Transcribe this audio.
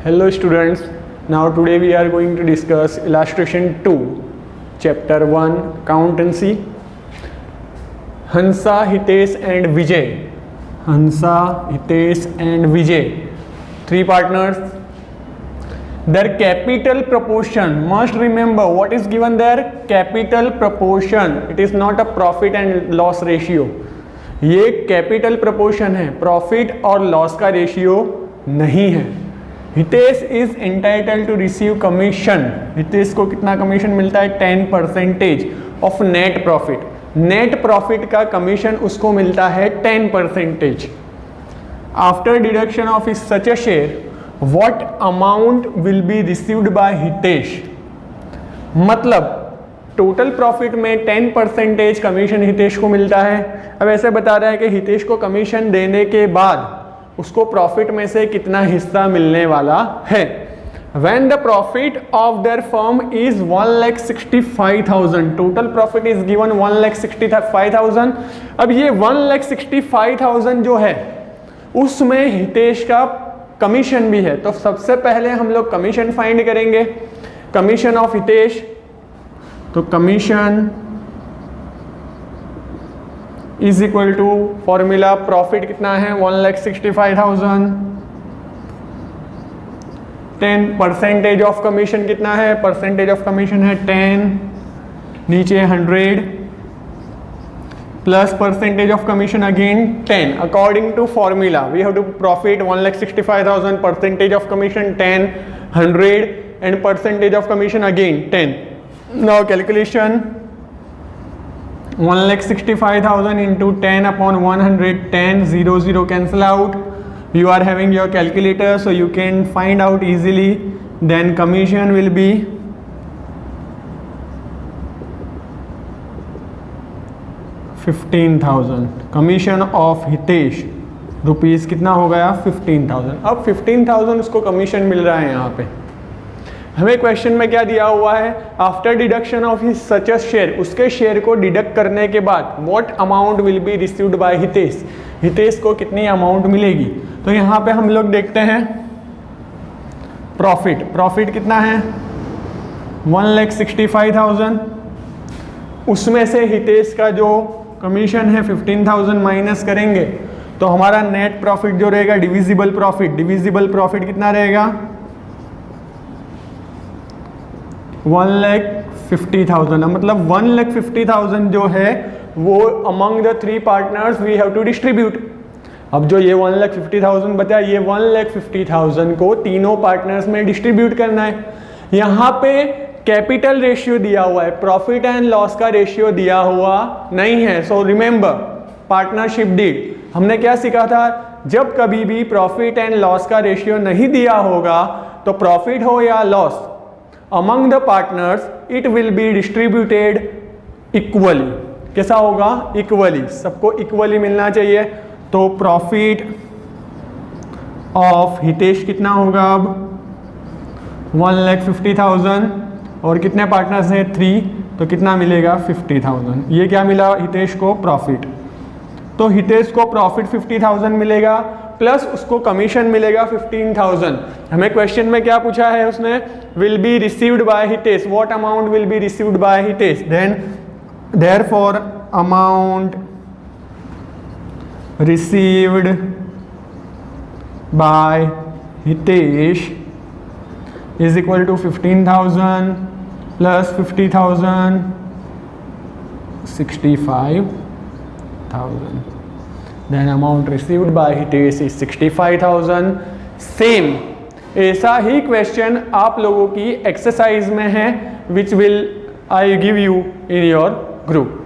Hello students, now today we are going to discuss illustration 2, chapter 1, accountancy. Hansa, Hitesh and Vijay. Hansa, Hitesh and Vijay, three partners. Their capital proportion, must remember what is given there, capital proportion. It is not a profit and loss ratio. ये capital proportion है, profit और loss का ratio नहीं है. Hitesh is entitled to receive commission. Hitesh को कितना commission मिलता है? 10% of net profit. Net profit का कमीशन उसको मिलता है 10%. After deduction of is such a share, what amount will be received by Hitesh. मतलब टोटल प्रॉफिट में 10% कमीशन हितेश को मिलता है. अब ऐसे बता रहा है कि हितेश को कमीशन देने के बाद उसको प्रॉफिट में से कितना हिस्सा मिलने वाला है. When the profit of their firm is 1,65,000, total profit is given 1,65,000. अब ये 1,65,000 जो है उसमें हितेश का कमीशन भी है. तो सबसे पहले हम लोग कमीशन फाइंड करेंगे. कमीशन ऑफ हितेश, तो commission is equal to formula, profit कितना है 1,65,000, 10% ऑफ कमीशन कितना है, परसेंटेज ऑफ कमीशन है 10, नीचे 100 plus percentage of commission again 10. According to formula we have to profit 1,65,000, percentage of commission 10, 100 and percentage of commission again 10. Now calculation, 1,65,000 into 10 upon 100, 10, 0, 0 cancel out. You are having your calculator, so you can find out easily. Then commission will be 15,000. Commission of Hitesh rupees कितना हो गया 15,000. अब 15,000 उसको commission मिल रहा है. यहाँ पे हमें क्वेश्चन में क्या दिया हुआ है, after deduction of his such a share, उसके शेयर को डिडक्ट करने के बाद what amount will be received by Hitesh, Hitesh को कितनी अमाउंट मिलेगी. तो यहाँ पे हम लोग देखते हैं प्रॉफिट. प्रॉफिट कितना है 1,65,000. उसमें से हितेश का जो कमीशन है 15,000 माइनस करेंगे तो हमारा नेट प्रॉफिट जो रहेगा डिविजिबल प्रॉफिट. डिविजिबल प्रॉफिट कितना रहेगा 1,50,000. मतलब 1,50,000 जो है वो among the three partners we have to distribute. अब जो ये 1,50,000 बचा, ये 1,50,000 को तीनों पार्टनर्स में डिस्ट्रीब्यूट करना है. यहाँ पे कैपिटल रेशियो दिया हुआ है, प्रॉफिट एंड लॉस का रेशियो दिया हुआ नहीं है. सो रिमेंबर पार्टनरशिप डीड हमने क्या सीखा था, जब कभी भी प्रॉफिट एंड लॉस का रेशियो नहीं दिया होगा तो प्रॉफिट हो या loss, among the partners it will be distributed equally. कैसा होगा? इक्वली, सबको इक्वली मिलना चाहिए. तो प्रॉफिट ऑफ हितेश कितना होगा अब 1,50,000 और कितने पार्टनर्स हैं 3, तो कितना मिलेगा 50,000. ये क्या मिला हितेश को? प्रॉफिट. तो हितेश को प्रॉफिट 50,000 मिलेगा प्लस उसको कमीशन मिलेगा 15,000. हमें क्वेश्चन में क्या पूछा है उसने, will be received by Hitesh, what amount will be received by Hitesh. Then therefore amount received by Hitesh is equal to 15,000 plus 50,000, 65,000. Then amount received by Hitesh is 65,000. Same ऐसा ही क्वेश्चन आप लोगों की एक्सरसाइज में है, which will I give you in your group.